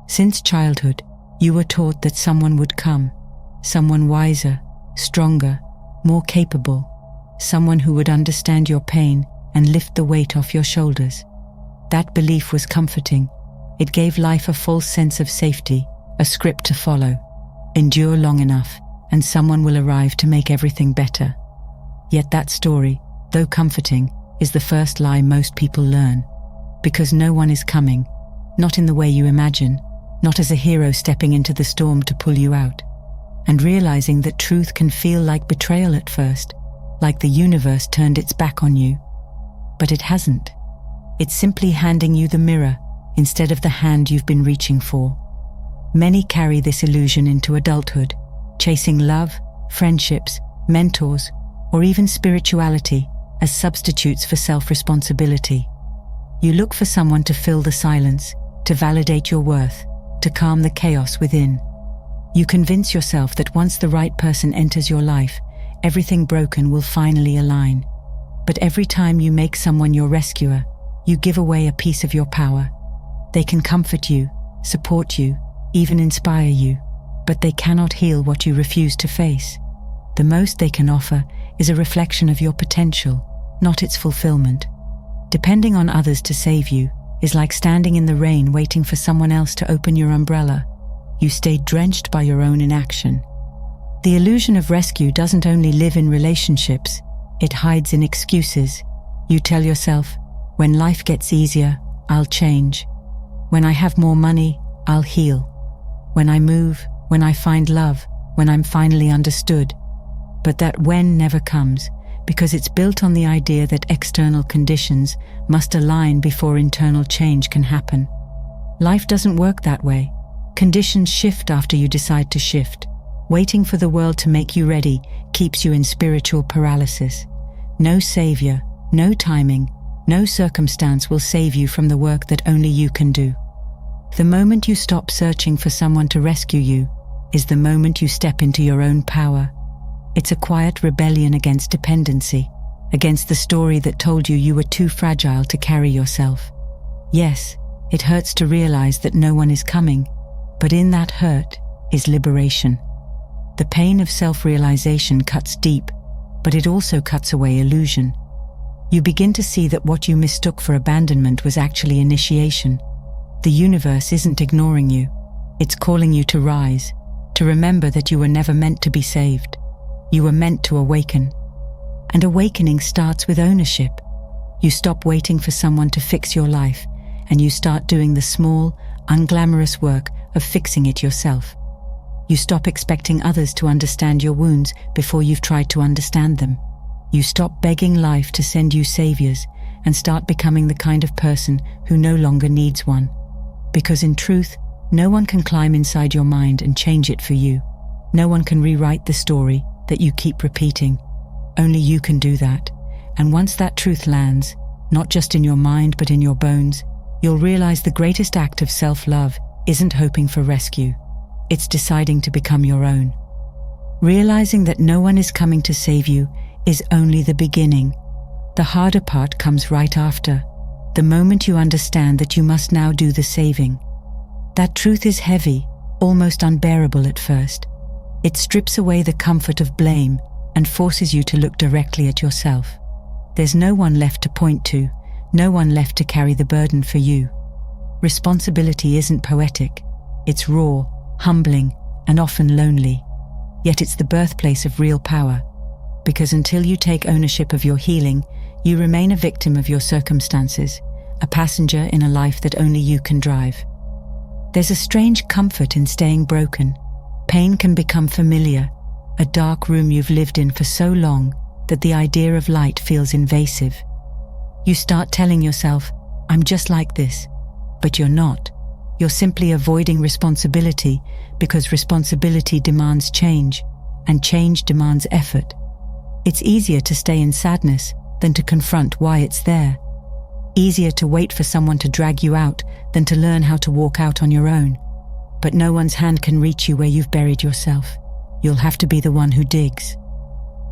Since childhood, you were taught that someone would come, someone wiser, stronger, more capable, someone who would understand your pain and lift the weight off your shoulders. That belief was comforting. It gave life a false sense of safety, a script to follow. Endure long enough, and someone will arrive to make everything better. Yet that story, though comforting, is the first lie most people learn. Because no one is coming, not in the way you imagine, not as a hero stepping into the storm to pull you out. And realizing that truth can feel like betrayal at first, like the universe turned its back on you. But it hasn't. It's simply handing you the mirror instead of the hand you've been reaching for. Many carry this illusion into adulthood, chasing love, friendships, mentors, or even spirituality as substitutes for self-responsibility. You look for someone to fill the silence, to validate your worth, to calm the chaos within. You convince yourself that once the right person enters your life, everything broken will finally align. But every time you make someone your rescuer, you give away a piece of your power. They can comfort you, support you, even inspire you, but they cannot heal what you refuse to face. The most they can offer is a reflection of your potential, not its fulfillment. Depending on others to save you is like standing in the rain waiting for someone else to open your umbrella. You stay drenched by your own inaction. The illusion of rescue doesn't only live in relationships, it hides in excuses. You tell yourself, when life gets easier, I'll change. When I have more money, I'll heal. When I move, when I find love, when I'm finally understood. But that when never comes, because it's built on the idea that external conditions must align before internal change can happen. Life doesn't work that way. Conditions shift after you decide to shift. Waiting for the world to make you ready keeps you in spiritual paralysis. No savior, no timing, no circumstance will save you from the work that only you can do. The moment you stop searching for someone to rescue you is the moment you step into your own power. It's a quiet rebellion against dependency, against the story that told you you were too fragile to carry yourself. Yes, it hurts to realize that no one is coming, but in that hurt is liberation. The pain of self-realization cuts deep, but it also cuts away illusion. You begin to see that what you mistook for abandonment was actually initiation. The universe isn't ignoring you. It's calling you to rise, to remember that you were never meant to be saved. You were meant to awaken. And awakening starts with ownership. You stop waiting for someone to fix your life, and you start doing the small, unglamorous work of fixing it yourself. You stop expecting others to understand your wounds before you've tried to understand them. You stop begging life to send you saviors and start becoming the kind of person who no longer needs one. Because in truth, no one can climb inside your mind and change it for you. No one can rewrite the story that you keep repeating. Only you can do that. And once that truth lands, not just in your mind but in your bones, you'll realize the greatest act of self-love isn't hoping for rescue. It's deciding to become your own. Realizing that no one is coming to save you is only the beginning. The harder part comes right after, the moment you understand that you must now do the saving. That truth is heavy, almost unbearable at first. It strips away the comfort of blame and forces you to look directly at yourself. There's no one left to point to, no one left to carry the burden for you. Responsibility isn't poetic. It's raw, humbling, and often lonely. Yet it's the birthplace of real power. Because until you take ownership of your healing, you remain a victim of your circumstances, a passenger in a life that only you can drive. There's a strange comfort in staying broken. Pain can become familiar, a dark room you've lived in for so long that the idea of light feels invasive. You start telling yourself, I'm just like this, but you're not. You're simply avoiding responsibility because responsibility demands change, and change demands effort. It's easier to stay in sadness than to confront why it's there. Easier to wait for someone to drag you out than to learn how to walk out on your own. But no one's hand can reach you where you've buried yourself. You'll have to be the one who digs.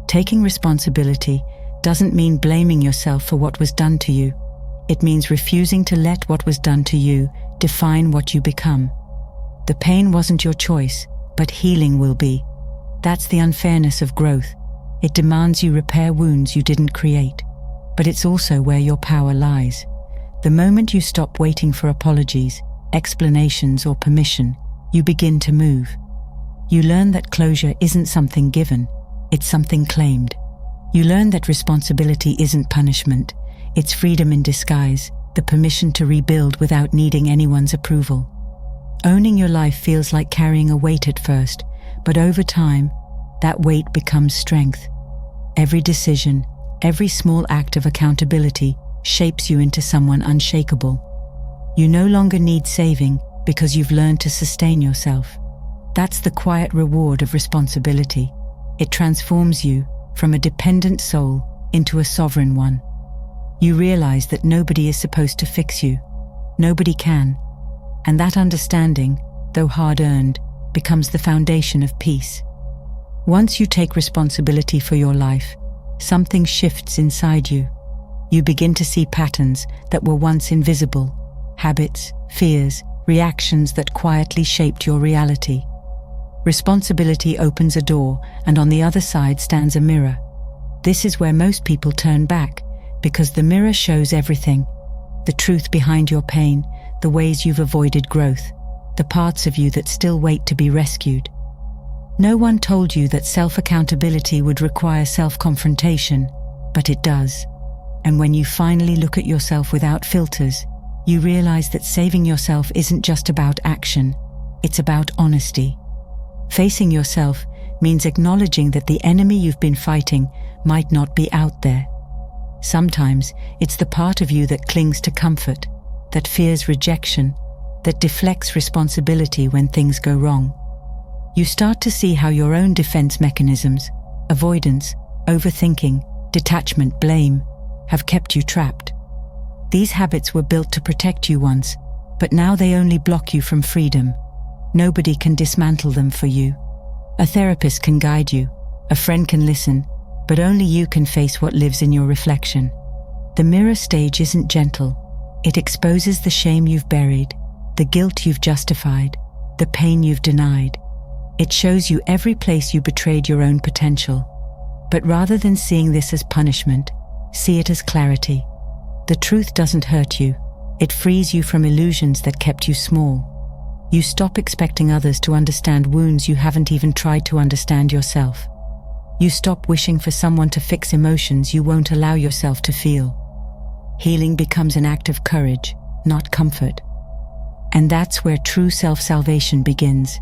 Taking responsibility doesn't mean blaming yourself for what was done to you. It means refusing to let what was done to you define what you become. The pain wasn't your choice, but healing will be. That's the unfairness of growth. It demands you repair wounds you didn't create. But it's also where your power lies. The moment you stop waiting for apologies, explanations, or permission, you begin to move. You learn that closure isn't something given, it's something claimed. You learn that responsibility isn't punishment, it's freedom in disguise, the permission to rebuild without needing anyone's approval. Owning your life feels like carrying a weight at first, but over time, that weight becomes strength. Every decision, every small act of accountability shapes you into someone unshakable. You no longer need saving because you've learned to sustain yourself. That's the quiet reward of responsibility. It transforms you from a dependent soul into a sovereign one. You realize that nobody is supposed to fix you. Nobody can. And that understanding, though hard-earned, becomes the foundation of peace. Once you take responsibility for your life, something shifts inside you. You begin to see patterns that were once invisible, habits, fears, reactions that quietly shaped your reality. Responsibility opens a door, and on the other side stands a mirror. This is where most people turn back, because the mirror shows everything. The truth behind your pain, the ways you've avoided growth, the parts of you that still wait to be rescued. No one told you that self-accountability would require self-confrontation, but it does. And when you finally look at yourself without filters, you realize that saving yourself isn't just about action, it's about honesty. Facing yourself means acknowledging that the enemy you've been fighting might not be out there. Sometimes it's the part of you that clings to comfort, that fears rejection, that deflects responsibility when things go wrong. You start to see how your own defense mechanisms, avoidance, overthinking, detachment, blame, have kept you trapped. These habits were built to protect you once, but now they only block you from freedom. Nobody can dismantle them for you. A therapist can guide you, a friend can listen, but only you can face what lives in your reflection. The mirror stage isn't gentle. It exposes the shame you've buried, the guilt you've justified, the pain you've denied. It shows you every place you betrayed your own potential. But rather than seeing this as punishment, see it as clarity. The truth doesn't hurt you. It frees you from illusions that kept you small. You stop expecting others to understand wounds you haven't even tried to understand yourself. You stop wishing for someone to fix emotions you won't allow yourself to feel. Healing becomes an act of courage, not comfort. And that's where true self-salvation begins.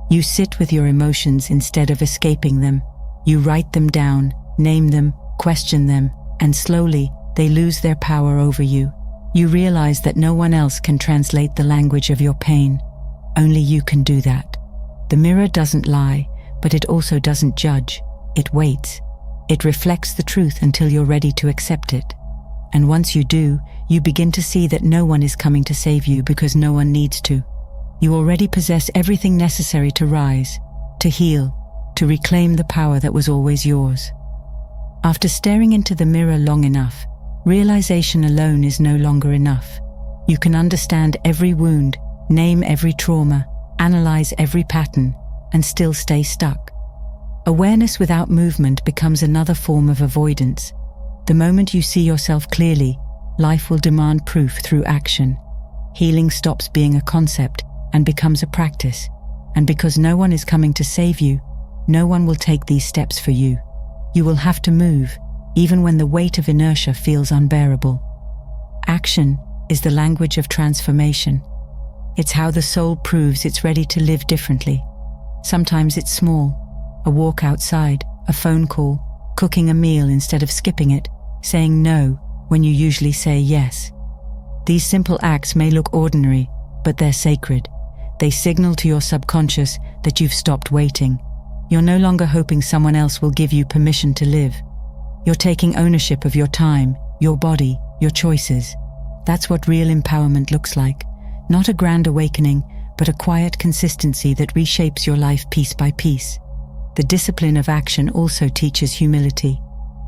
You sit with your emotions instead of escaping them. You write them down, name them, question them, and slowly, they lose their power over you. You realize that no one else can translate the language of your pain. Only you can do that. The mirror doesn't lie, but it also doesn't judge. It waits. It reflects the truth until you're ready to accept it. And once you do, you begin to see that no one is coming to save you because no one needs to. You already possess everything necessary to rise, to heal, to reclaim the power that was always yours. After staring into the mirror long enough, realization alone is no longer enough. You can understand every wound, name every trauma, analyze every pattern, and still stay stuck. Awareness without movement becomes another form of avoidance. The moment you see yourself clearly, life will demand proof through action. Healing stops being a concept and becomes a practice. And because no one is coming to save you, no one will take these steps for you. You will have to move, even when the weight of inertia feels unbearable. Action is the language of transformation. It's how the soul proves it's ready to live differently. Sometimes it's small. A walk outside, a phone call, cooking a meal instead of skipping it, saying no when you usually say yes. These simple acts may look ordinary, but they're sacred. They signal to your subconscious that you've stopped waiting. You're no longer hoping someone else will give you permission to live. You're taking ownership of your time, your body, your choices. That's what real empowerment looks like. Not a grand awakening, but a quiet consistency that reshapes your life piece by piece. The discipline of action also teaches humility.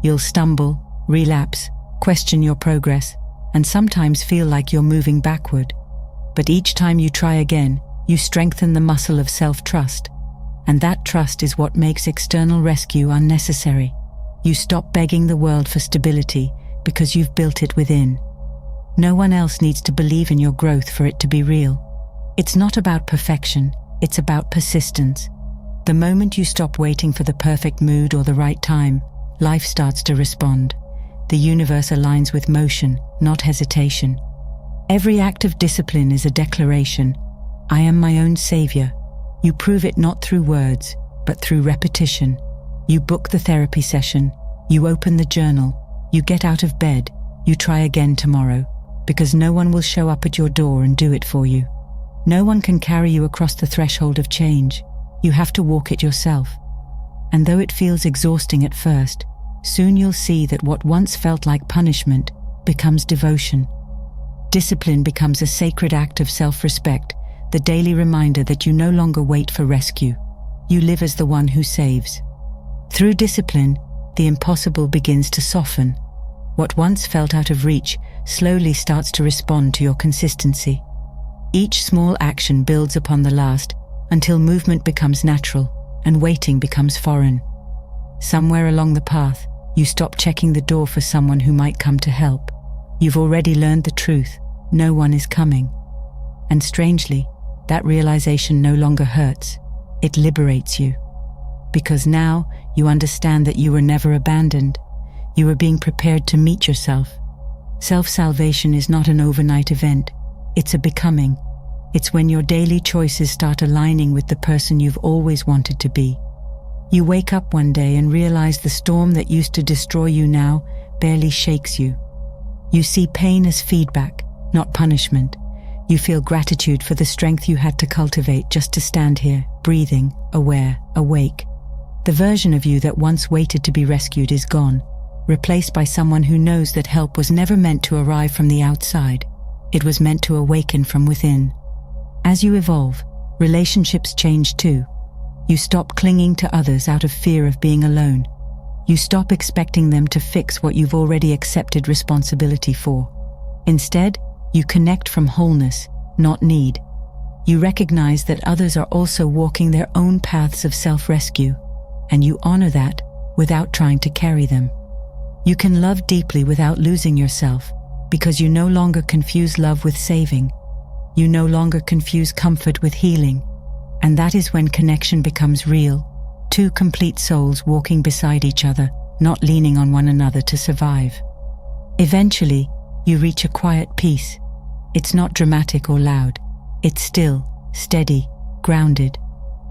You'll stumble, relapse, question your progress, and sometimes feel like you're moving backward. But each time you try again, You strengthen the muscle of self-trust, and that trust is what makes external rescue unnecessary. You stop begging the world for stability because you've built it within. No one else needs to believe in your growth for it to be real. It's not about perfection, it's about persistence. The moment you stop waiting for the perfect mood or the right time, life starts to respond. The universe aligns with motion, not hesitation. Every act of discipline is a declaration. I am my own savior. You prove it not through words, but through repetition. You book the therapy session, you open the journal, you get out of bed, you try again tomorrow, because no one will show up at your door and do it for you. No one can carry you across the threshold of change. You have to walk it yourself. And though it feels exhausting at first, soon you'll see that what once felt like punishment becomes devotion. Discipline becomes a sacred act of self-respect, the daily reminder that you no longer wait for rescue. You live as the one who saves. Through discipline, the impossible begins to soften. What once felt out of reach slowly starts to respond to your consistency. Each small action builds upon the last until movement becomes natural and waiting becomes foreign. Somewhere along the path, you stop checking the door for someone who might come to help. You've already learned the truth. No one is coming. And strangely, that realization no longer hurts. It liberates you. Because now you understand that you were never abandoned. You are being prepared to meet yourself. Self-salvation is not an overnight event. It's a becoming. It's when your daily choices start aligning with the person you've always wanted to be. You wake up one day and realize the storm that used to destroy you now barely shakes you. You see pain as feedback, not punishment. You feel gratitude for the strength you had to cultivate just to stand here, breathing, aware, awake. The version of you that once waited to be rescued is gone, replaced by someone who knows that help was never meant to arrive from the outside. It was meant to awaken from within. As you evolve, relationships change too. You stop clinging to others out of fear of being alone. You stop expecting them to fix what you've already accepted responsibility for. Instead, you connect from wholeness, not need. You recognize that others are also walking their own paths of self-rescue, and you honor that without trying to carry them. You can love deeply without losing yourself, because you no longer confuse love with saving. You no longer confuse comfort with healing. And that is when connection becomes real, two complete souls walking beside each other, not leaning on one another to survive. Eventually, you reach a quiet peace. It's not dramatic or loud. It's still, steady, grounded.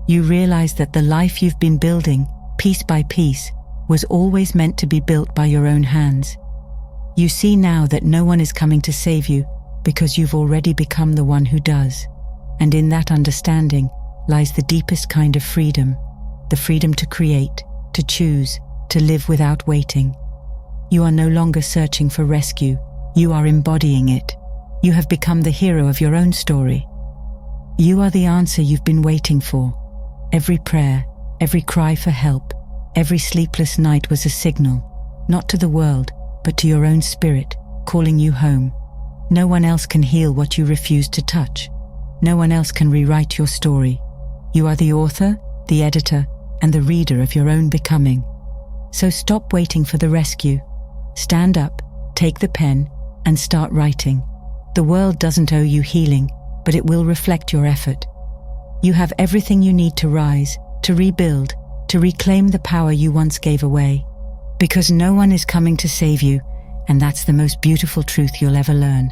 You realize that the life you've been building, piece by piece, was always meant to be built by your own hands. You see now that no one is coming to save you because you've already become the one who does. And in that understanding lies the deepest kind of freedom, the freedom to create, to choose, to live without waiting. You are no longer searching for rescue. You are embodying it. You have become the hero of your own story. You are the answer you've been waiting for. Every prayer, every cry for help, every sleepless night was a signal, not to the world, but to your own spirit, calling you home. No one else can heal what you refuse to touch. No one else can rewrite your story. You are the author, the editor, and the reader of your own becoming. So stop waiting for the rescue. Stand up, take the pen, and start writing. The world doesn't owe you healing, but it will reflect your effort. You have everything you need to rise, to rebuild, to reclaim the power you once gave away. Because no one is coming to save you, and that's the most beautiful truth you'll ever learn.